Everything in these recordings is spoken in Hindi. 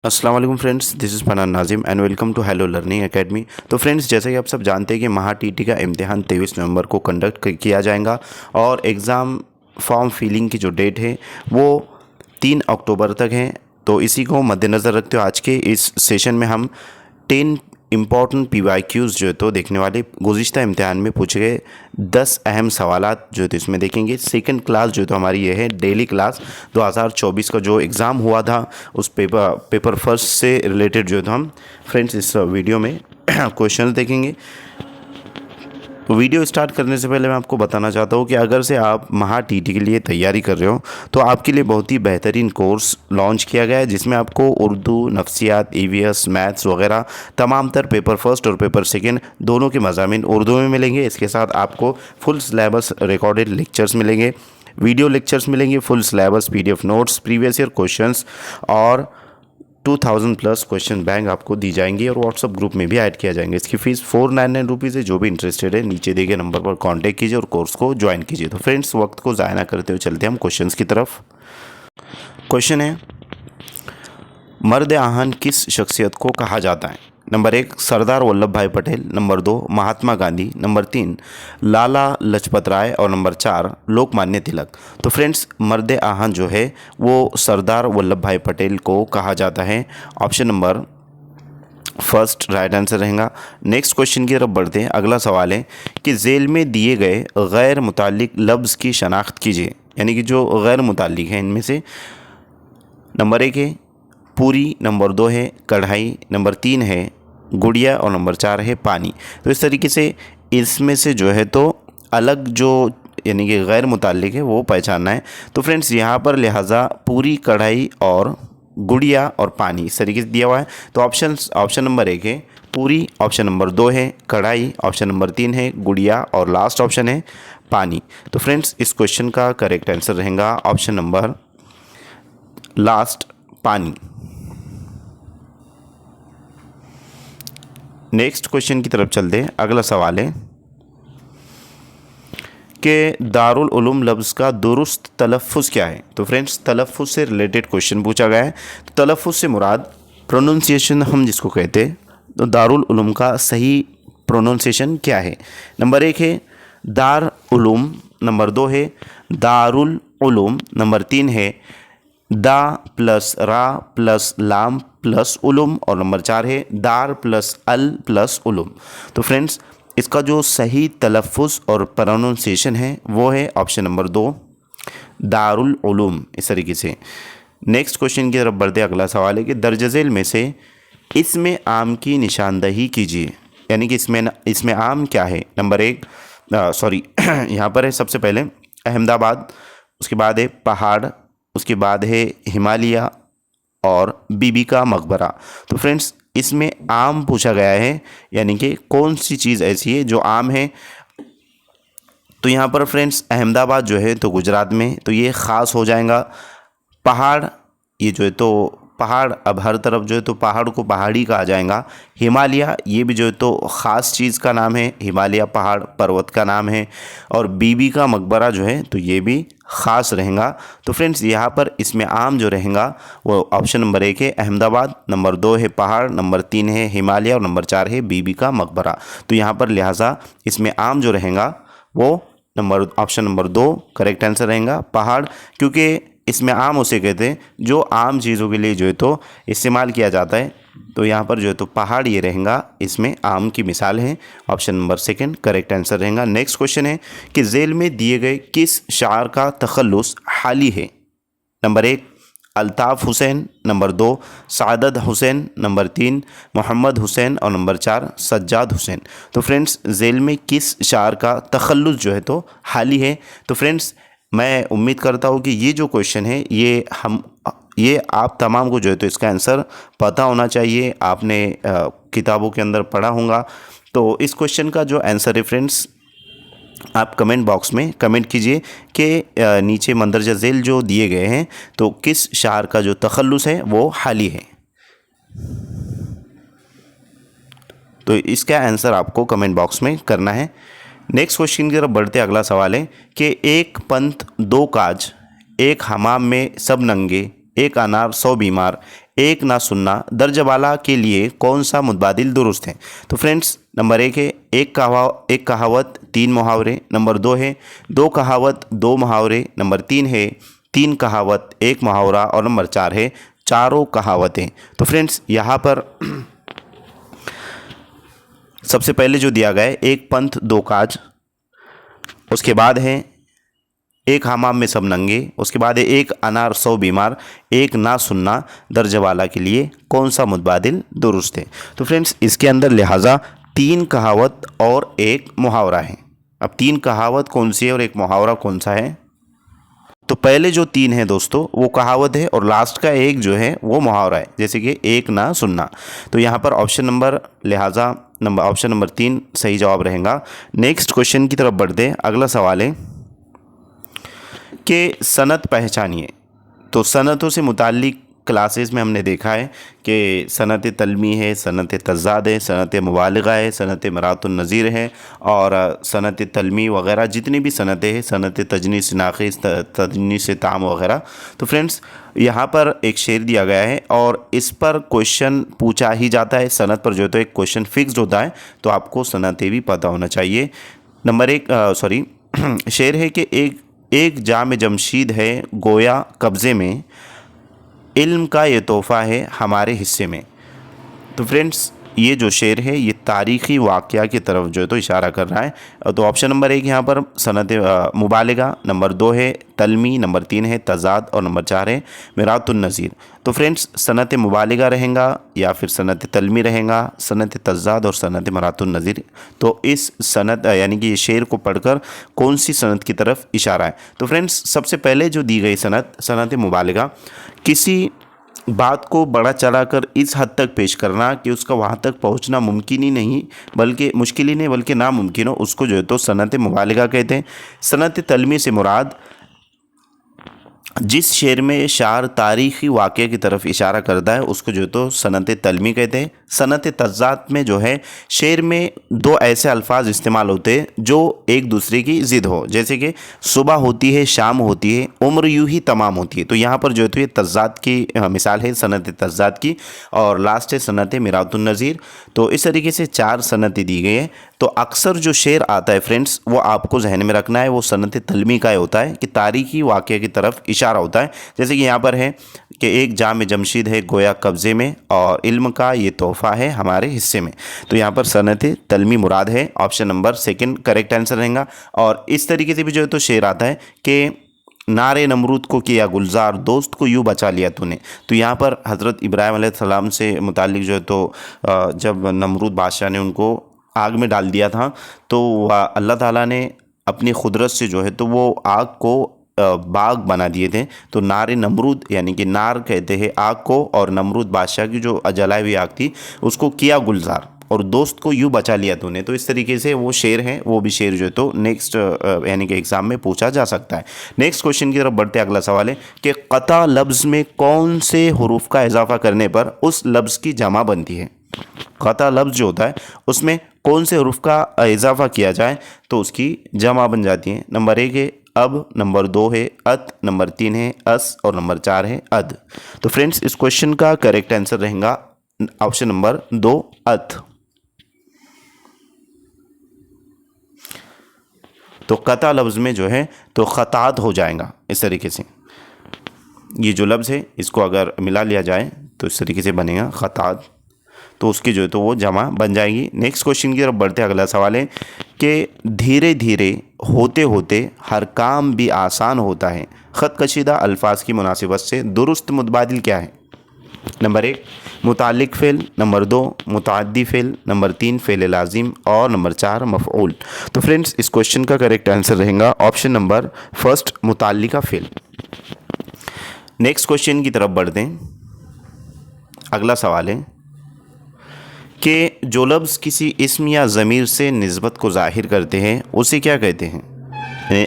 अस्सलाम वालेकुम friends, this is Fanan Nazim and welcome to hello learning academy. तो फ्रेंड्स, जैसे कि आप सब जानते हैं कि महा टीटी का इम्तिहान 23 नवंबर को कंडक्ट किया जाएगा और एग्ज़ाम फॉर्म फिलिंग की जो डेट है वो 3 अक्टूबर तक है। तो इसी को मद्देनज़र रखते हुए आज के इस सेशन में हम 10 इम्पॉर्टेंट PYQs जो है तो देखने वाले गुज़िश्ता इम्तिहान में पूछे गए 10 अहम सवालात जो है तो इसमें देखेंगे। सेकंड क्लास जो है तो हमारी ये है डेली क्लास 2024 का जो एग्ज़ाम हुआ था उस पेपर फर्स्ट से रिलेटेड जो है तो हम फ्रेंड्स इस वीडियो में क्वेश्चन देखेंगे। वीडियो स्टार्ट करने से पहले मैं आपको बताना चाहता हूँ कि अगर से आप महा टीटी के लिए तैयारी कर रहे हो तो आपके लिए बहुत ही बेहतरीन कोर्स लॉन्च किया गया है, जिसमें आपको उर्दू, नफ्सियात, EVS, मैथ्स वगैरह तमाम तर पेपर फर्स्ट और पेपर सेकंड दोनों के मज़ामिन उर्दू में मिलेंगे। इसके साथ आपको फुल सिलेबस रिकॉर्डेड लेक्चर्स मिलेंगे, वीडियो लेक्चर्स मिलेंगे, full syllabus PDF notes, previous year questions और 2000 प्लस क्वेश्चन बैंक आपको दी जाएंगी और व्हाट्सअप ग्रुप में भी ऐड किया जाएंगे। इसकी फ़ीस 499 रुपीज़ है। जो भी इंटरेस्टेड है नीचे दिए गए नंबर पर कांटेक्ट कीजिए और कोर्स को ज्वाइन कीजिए। तो फ्रेंड्स, वक्त को ज़ाया ना करते हुए चलते हैं हम क्वेश्चंस की तरफ। क्वेश्चन है, मर्द आहन किस शख्सियत को कहा जाता है? नंबर 1 सरदार वल्लभ भाई पटेल, नंबर 2 महात्मा गांधी, नंबर 3 लाला लाजपत राय और नंबर 4 लोकमान्य तिलक। तो फ्रेंड्स, मर्द आहन जो है वो सरदार वल्लभ भाई पटेल को कहा जाता है। Option number first right answer रहेगा। नेक्स्ट क्वेश्चन की तरफ बढ़ते हैं। अगला सवाल है कि जेल में दिए गए गैर मुताल्लिक लफ्ज़ की शनाख्त कीजिए, यानी कि जो गैर मुताल्लिक हैं इनमें से। नंबर 1 है पूरी, नंबर 2 है कढ़ाई, नंबर 3 है गुड़िया और नंबर 4 है पानी। तो इस तरीके से इसमें से जो है तो अलग जो यानी कि गैर मुताल्लिक है वो पहचानना है। तो फ्रेंड्स, यहाँ पर लिहाजा पूरी, कढ़ाई और गुड़िया और पानी इस तरीके से दिया हुआ है। तो ऑप्शन नंबर 1 है पूरी, ऑप्शन नंबर 2 है कढ़ाई, ऑप्शन नंबर 3 है गुड़िया और लास्ट ऑप्शन है पानी। तो फ्रेंड्स, इस क्वेश्चन का करेक्ट आंसर रहेगा ऑप्शन नंबर लास्ट, पानी। नेक्स्ट क्वेश्चन की तरफ चलते हैं। अगला सवाल है कि दारुल उलूम लफ्ज़ का दुरुस्त तलफ़्फ़ुज़ क्या है? तो फ्रेंड्स, तलफ़्फ़ुज़ से रिलेटेड क्वेश्चन पूछा गया है। तो तलफ़्फ़ुज़ से मुराद प्रोनंसिएशन हम जिसको कहते हैं, तो दारुल उलूम का सही प्रोनंसिएशन क्या है? नंबर 1 है दार उलूम, नंबर 2 है दारुल उलूम, नंबर 3 है दा प्लस रा प्लस लाम प्लस उलूम और नंबर 4 है दार प्लस अल प्लस उलूम। तो फ्रेंड्स, इसका जो सही तलफ़्फ़ुज़ और प्रोनंसिएशन है वो है ऑप्शन नंबर 2 दारुल उलूम, इस तरीके से। नेक्स्ट क्वेश्चन की तरफ बढ़ते। अगला सवाल है कि दर्ज झेल में से इसमें आम की निशानदही कीजिए, यानी कि इसमें आम क्या है? नंबर 1 यहाँ पर है सबसे पहले अहमदाबाद, उसके बाद है पहाड़, उसके बाद है हिमालय और बीबी का मकबरा। तो फ्रेंड्स, इसमें आम पूछा गया है, यानी कि कौन सी चीज़ ऐसी है जो आम है? तो यहाँ पर फ्रेंड्स अहमदाबाद जो है तो गुजरात में, तो ये ख़ास हो जाएगा। पहाड़, ये जो है तो पहाड़ अब हर तरफ जो है तो पहाड़ को पहाड़ी कहा जाएगा। हिमालय, ये भी जो है तो ख़ास चीज़ का नाम है, हिमालय पहाड़ पर्वत का नाम है। और बीबी का मकबरा जो है तो ये भी ख़ास रहेगा। तो फ्रेंड्स, यहाँ पर इसमें आम जो रहेगा वो ऑप्शन नंबर 1 है अहमदाबाद, नंबर 2 है पहाड़, नंबर 3 है हिमालय और नंबर 4 है बीबी का मकबरा। तो यहाँ पर लिहाजा इसमें आम जो रहेगा वो ऑप्शन नंबर 2 करेक्ट आंसर रहेगा पहाड़, क्योंकि इसमें आम उसे कहते हैं जो आम चीज़ों के लिए जो है तो इस्तेमाल किया जाता है। तो यहाँ पर जो है तो पहाड़ ये रहेगा, इसमें आम की मिसाल है। ऑप्शन नंबर 2 करेक्ट आंसर रहेगा। नेक्स्ट क्वेश्चन है कि जेल में दिए गए किस शायर का तखल्लुस हाली है? नंबर 1 अल्ताफ़ हुसैन, नंबर 2 सादत हुसैन, नंबर 3 मोहम्मद हुसैन और नंबर 4 सज्जाद हुसैन। तो फ्रेंड्स, जेल में किस शायर का तखल्लुस जो है तो हाली है? तो फ्रेंड्स, मैं उम्मीद करता हूँ कि ये जो क्वेश्चन है ये आप तमाम को जो है तो इसका आंसर पता होना चाहिए, आपने किताबों के अंदर पढ़ा होगा। तो इस क्वेश्चन का जो आंसर है फ्रेंड्स, आप कमेंट बॉक्स में कमेंट कीजिए कि नीचे मंदरजा झेल जो दिए गए हैं तो किस शायर का जो तखल्लुस है वो हाली है। तो इसका आंसर आपको कमेंट बॉक्स में करना है। नेक्स्ट क्वेश्चन की तरफ बढ़ते। अगला सवाल है कि एक पंथ दो काज, एक हमाम में सब नंगे, एक अनार 100 बीमार, एक ना सुनना दर्ज वाला के लिए कौन सा मुतबादिल दुरुस्त है? तो फ्रेंड्स नंबर 1 है एक कहावत 3 मुहावरे, नंबर 2 है 2 कहावत 2 मुहावरे, नंबर 3 है 3 कहावत 1 मुहावरा और नंबर 4 है चारों कहावतें। तो फ्रेंड्स यहाँ पर सबसे पहले जो दिया गया है एक पंथ 2 काज, उसके बाद है एक हमाम में सब नंगे, उसके बाद है एक अनार 100 बीमार, एक ना सुनना दर्ज वाला के लिए कौन सा मुतबादिल दुरुस्त है? तो फ्रेंड्स इसके अंदर लिहाजा 3 कहावत और 1 मुहावरा है। अब 3 कहावत कौन सी है और 1 मुहावरा कौन सा है? तो पहले जो 3 है दोस्तों वो कहावत है और लास्ट का 1 जो है वो मुहावरा है, जैसे कि एक ना सुनना। तो यहाँ पर ऑप्शन नंबर 3 सही जवाब रहेगा। नेक्स्ट क्वेश्चन की तरफ बढ़ते हैं। अगला सवाल है कि सनत पहचानिए। तो सनतों से मुताल्लिक क्लासेस में हमने देखा है कि सनत तलमी है, सनत तज़ाद है, सनत मुबालगा है, सनत मरातुन नज़ीर है और सनत तलमी वगैरह जितनी भी सनतें हैं, सनत तजनीस नाक़िस, तजनीस ताम वगैरह। तो फ्रेंड्स यहाँ पर एक शेर दिया गया है और इस पर क्वेश्चन पूछा ही जाता है। सनत पर जो है तो एक क्वेश्चन फिक्स्ड होता है, तो आपको सनतें भी पता होना चाहिए। नंबर 1 शेर है कि एक जाम जमशीद है गोया कब्ज़े में, इल्म का ये तोहफ़ा है हमारे हिस्से में। तो फ्रेंड्स ये जो शेर है ये तारीख़ी वाक़या की तरफ जो है तो इशारा कर रहा है। तो ऑप्शन नंबर 1 यहाँ पर सनत मुबालगा, नंबर 2 है तलमी, नंबर 3 है तज़ाद और नंबर 4 है मिरातुन नज़ीर। तो फ्रेंड्स सनत मुबालगा रहेगा या फिर सनत तलमी रहेगा, सनत तज़ाद और सनत मिरातुन नज़ीर। तो इस सनत यानी कि ये शेर को पढ़कर कौन सी सनत की तरफ इशारा है? तो फ्रेंड्स सबसे पहले जो दी गई सनत मुबालगा, किसी बात को बड़ा चढ़ाकर इस हद तक पेश करना कि उसका वहाँ तक पहुँचना मुमकिन ही नहीं बल्कि नामुमकिन हो, उसको जो है तो सनत मुबालगा कहते हैं। सनत तलमी से मुराद जिस शेर में शार तारीख़ी वाक़े की तरफ इशारा करता है उसको जो तो सनत तलमी कहते हैं। सनत तज़ाद में जो है शेर में 2 ऐसे अल्फाज इस्तेमाल होते हैं जो एक दूसरे की ज़िद हो, जैसे कि सुबह होती है, शाम होती है, उम्र यूँ ही तमाम होती है। तो यहाँ पर जो है तो ये तज़ाद की मिसाल है सनत तज़ाद की, और लास्ट है सनत मिरातुन नज़ीर। तो इस तरीके से 4 सनतें दी गई हैं। तो अक्सर जो शेर आता है फ्रेंड्स वो आपको जहन में रखना है, वो सनत तलमी का होता है कि तारीख़ी वाक़े की तरफ इशारा होता है। जैसे कि यहाँ पर है कि एक जाम जमशीद है गोया कब्ज़े में और इल्म का ये तोहफ़ा है हमारे हिस्से में। तो यहाँ पर सनत तलमी मुराद है। ऑप्शन नंबर 2 करेक्ट आंसर रहेगा। और इस तरीके से भी जो है तो शेर आता है कि नारे नमरूद को किया गुलजार, दोस्त को यूँ बचा लिया तूने। तो यहाँ पर हज़रत इब्राहिम अलैहिस्सलाम से मुतालिक जो है तो जब नमरूद बादशाह ने उनको आग में डाल दिया था तो अल्लाह ताला ने अपनी खुदरत से जो है तो वो आग को बाग बना दिए थे। तो नारे नमरूद यानी कि नार कहते हैं आग को, और नमरूद बादशाह की जो जलाई हुई आग थी उसको किया गुलजार और दोस्त को यूँ बचा लिया तूने। तो इस तरीके से वो शेर है, वो भी शेर जो है तो नेक्स्ट यानी कि एग्ज़ाम में पूछा जा सकता है। नेक्स्ट क्वेश्चन की तरफ बढ़ते अगला सवाल है कि क़ता लफ्ज़ में कौन से हुरूफ का इजाफा करने पर उस लफ्ज़ की जमा बनती है? क़ता लफ्ज़ जो होता है उसमें कौन से हुरूफ का इजाफा किया जाए तो उसकी जमा बन जाती है? नंबर 1 है अब, नंबर 2 है अत, नंबर 3 है अस और नंबर 4 है अद। तो फ्रेंड्स इस क्वेश्चन का करेक्ट आंसर रहेगा ऑप्शन नंबर 2 अत। तो क़ता लफ्ज़ में जो है तो ख़तात हो जाएगा। इस तरीके से ये जो लफ्ज़ है इसको अगर मिला लिया जाए तो इस तरीके से बनेगा ख़तात, तो उसकी जो है तो वो जमा बन जाएगी। नेक्स्ट क्वेश्चन की तरफ बढ़ते अगला सवाल है कि धीरे धीरे होते होते हर काम भी आसान होता है, ख़त कशीदा अल्फाज की मुनासिबत से दुरुस्त मुतबादिल क्या है? नंबर 1 मुताल्लिक़ फ़िल, नंबर 2 मुतअद्दी फ़िल, नंबर 3 फ़िल लाज़िम और नंबर 4 मफ़ऊल। तो फ्रेंड्स इस क्वेश्चन का करेक्ट आंसर रहेगा ऑप्शन नंबर 1 मुताल्लिक़ा फ़िल। नेक्स्ट क्वेश्चन की तरफ बढ़ते हैं। अगला सवाल है कि जो लफ्ज़ किसी इस्म या ज़मीर से निस्बत को ज़ाहिर करते हैं उसे क्या कहते हैं?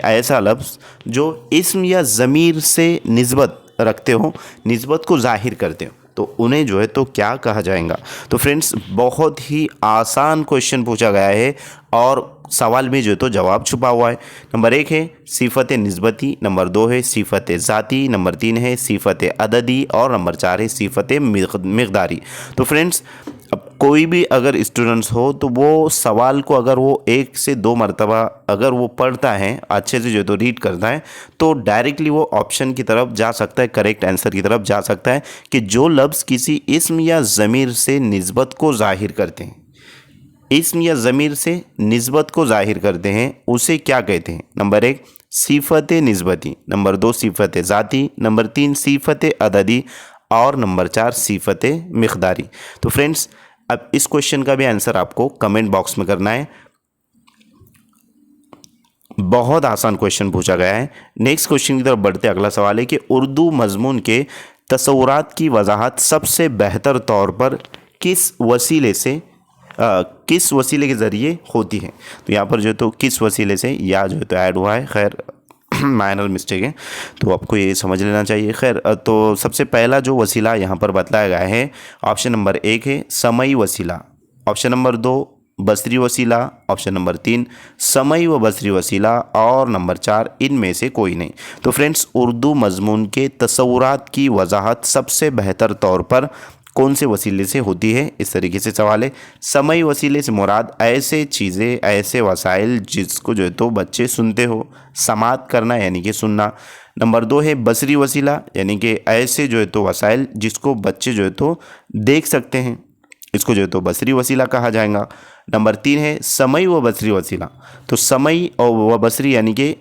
ऐसा लफ्ज़ जो इस्म या ज़मीर से निस्बत रखते हो, निस्बत को ज़ाहिर करते हो, तो उन्हें जो है तो क्या कहा जाएगा। तो फ्रेंड्स बहुत ही आसान क्वेश्चन पूछा गया है और सवाल में जो है तो जवाब छुपा हुआ है। नंबर 1 है सिफत निस्बती, नंबर 2 है सिफत ज़ाती, नंबर 3 है सिफत अददी और नंबर 4 है सिफत मिक़दारी। तो फ्रेंड्स अब कोई भी अगर स्टूडेंट्स हो तो वो सवाल को अगर वो 1 से 2 मरतबा अगर वो पढ़ता है, अच्छे से जो तो रीड करता है, तो डायरेक्टली वो ऑप्शन की तरफ जा सकता है, करेक्ट आंसर की तरफ जा सकता है कि जो लफ्ज़ किसी इस्म या ज़मीर से निस्बत को ज़ाहिर करते हैं, इस्म या ज़मीर से निस्बत को ज़ाहिर करते हैं, उसे क्या कहते हैं। नंबर 1 सिफत निस्बती, नंबर 2 सिफत ज़ाती, नंबर 3 सिफत अददी और नंबर 4 सिफत मिक़दारी। तो फ्रेंड्स अब इस क्वेश्चन का भी आंसर आपको कमेंट बॉक्स में करना है। बहुत आसान क्वेश्चन पूछा गया है। नेक्स्ट क्वेश्चन की तरफ बढ़ते अगला सवाल है कि उर्दू मज़मून के तस्वुरात की वजाहत सबसे बेहतर तौर पर किस वसीले के ज़रिए होती है। तो यहाँ पर जो तो किस वसीले से या जो तो ऐड हुआ है, खैर माइनर मिस्टेक है, तो आपको ये समझ लेना चाहिए। खैर तो सबसे पहला जो वसीला यहाँ पर बतलाया गया है, ऑप्शन नंबर 1 है समई वसीला, ऑप्शन नंबर 2 बसरी वसीला, ऑप्शन नंबर 3 समई व बसरी वसीला और नंबर 4 इनमें से कोई नहीं। तो फ्रेंड्स उर्दू मज़मून के तस्वुरात की वजाहत सबसे बेहतर तौर पर कौन से वसीले से होती है, इस तरीके से सवाल है। समई वसीले से मुराद ऐसे चीज़ें, ऐसे वसाइल जिसको जो है तो बच्चे सुनते हो, समात करना यानी कि सुनना। नंबर 2 है बसरी वसीला, यानी कि ऐसे जो है तो वसाइल जिसको बच्चे जो है तो देख सकते हैं, इसको जो है तो बसरी वसीला कहा जाएगा। नंबर 3 है समई व बसरी वसीला, तो समई और व बसरी यानी कि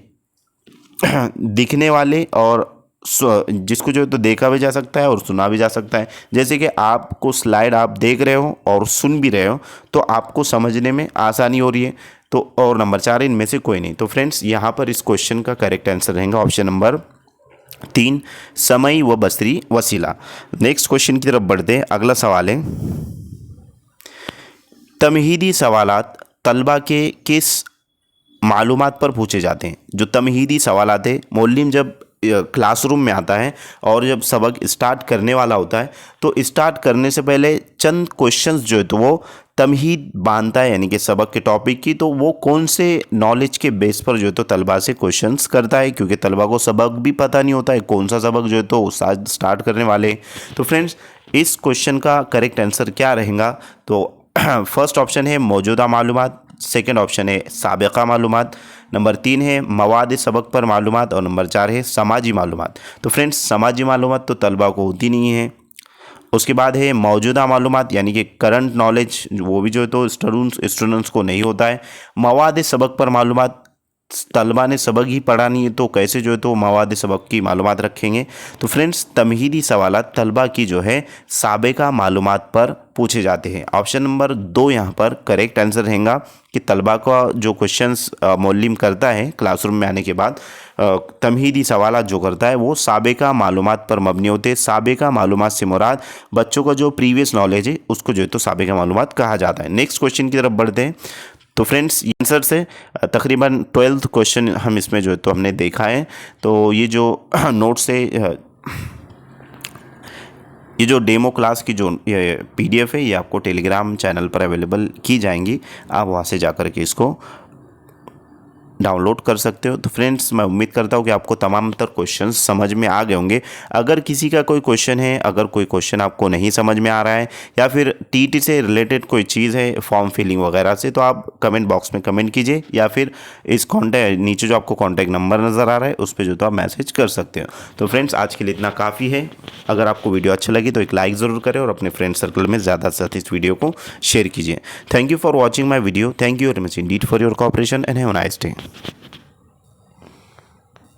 दिखने वाले और जिसको जो है तो देखा भी जा सकता है और सुना भी जा सकता है। जैसे कि आपको स्लाइड आप देख रहे हो और सुन भी रहे हो तो आपको समझने में आसानी हो रही है। तो और नंबर 4 इनमें से कोई नहीं। तो फ्रेंड्स यहाँ पर इस क्वेश्चन का करेक्ट आंसर रहेगा ऑप्शन नंबर 3 समई व बसरी वसीला। नेक्स्ट क्वेश्चन की तरफ बढ़ते हैं। अगला सवाल है तमहीदी सवालात तलबा के किस मालूमात पर पूछे जाते हैं। जो तमहीदी सवालात है, मौलिम जब क्लासरूम में आता है और जब सबक स्टार्ट करने वाला होता है तो स्टार्ट करने से पहले चंद क्वेश्चंस जो है तो वो तमहीद बांधता है, यानी कि सबक के टॉपिक की। तो वो कौन से नॉलेज के बेस पर जो है तो तलबा से क्वेश्चंस करता है, क्योंकि तलबा को सबक भी पता नहीं होता है कौन सा सबक जो है तो उस्ताद स्टार्ट करने वाले। तो फ्रेंड्स इस क्वेश्चन का करेक्ट आंसर क्या रहेगा। तो फर्स्ट ऑप्शन है मौजूदा मालूमात, सेकेंड ऑप्शन है साबिक़ा मालूमात, नंबर 3 है मवाद सबक पर मालूमात और नंबर 4 है समाजी मालूमात। तो फ्रेंड्स समाजी मालूमात तो तलबा को होती नहीं है। उसके बाद है मौजूदा मालूमात, यानी कि करंट नॉलेज, वो भी जो है तो स्टूडेंट्स को नहीं होता है। मवाद सबक पर मालूमात, तलबा ने सबक ही पढ़ा नहीं है तो कैसे जो है तो मवाद सबक की मालूमात रखेंगे। तो फ्रेंड्स तमहीदी सवालात तलबा की जो है साबिक़ा मालूमात पर पूछे जाते हैं। ऑप्शन नंबर 2 यहाँ पर करेक्ट आंसर रहेगा कि तलबा का जो क्वेश्चंस मौलिम करता है क्लासरूम में आने के बाद, तमहीदी सवालात जो करता है वो साबिक़ा मालूमात पर मबनी होते हैं। साबिक़ा मालूमात से मुराद बच्चों का जो प्रीवियस नॉलेज है उसको जो है तो साबिक़ा मालूमात कहा जाता है। नेक्स्ट क्वेश्चन की तरफ बढ़ते हैं। तो फ्रेंड्स आंसर से तकरीबन 12th क्वेश्चन हम इसमें जो है तो हमने देखा है। तो ये जो नोट्स है, ये जो डेमो क्लास की जो PDF है ये आपको टेलीग्राम चैनल पर अवेलेबल की जाएंगी, आप वहाँ से जाकर के इसको डाउनलोड कर सकते हो। तो फ्रेंड्स मैं उम्मीद करता हूँ कि आपको तमाम तर क्वेश्चंस समझ में आ गए होंगे। अगर किसी का कोई क्वेश्चन है, अगर कोई क्वेश्चन आपको नहीं समझ में आ रहा है या फिर TT से रिलेटेड कोई चीज़ है, फॉर्म फिलिंग वगैरह से, तो आप कमेंट बॉक्स में कमेंट कीजिए या फिर इस नीचे जो आपको कॉन्टैक्ट नंबर नज़र आ रहा है उस पर जो तो आप मैसेज कर सकते हो। तो फ्रेंड्स आज के लिए इतना काफ़ी है। अगर आपको वीडियो अच्छा लगी तो एक लाइक ज़रूर करें और अपने फ्रेंड सर्कल में ज़्यादा से ज़्यादा इस वीडियो को शेयर कीजिए। Thank you for watching my video. Thank you very much Indeed for your cooperation and have a nice day.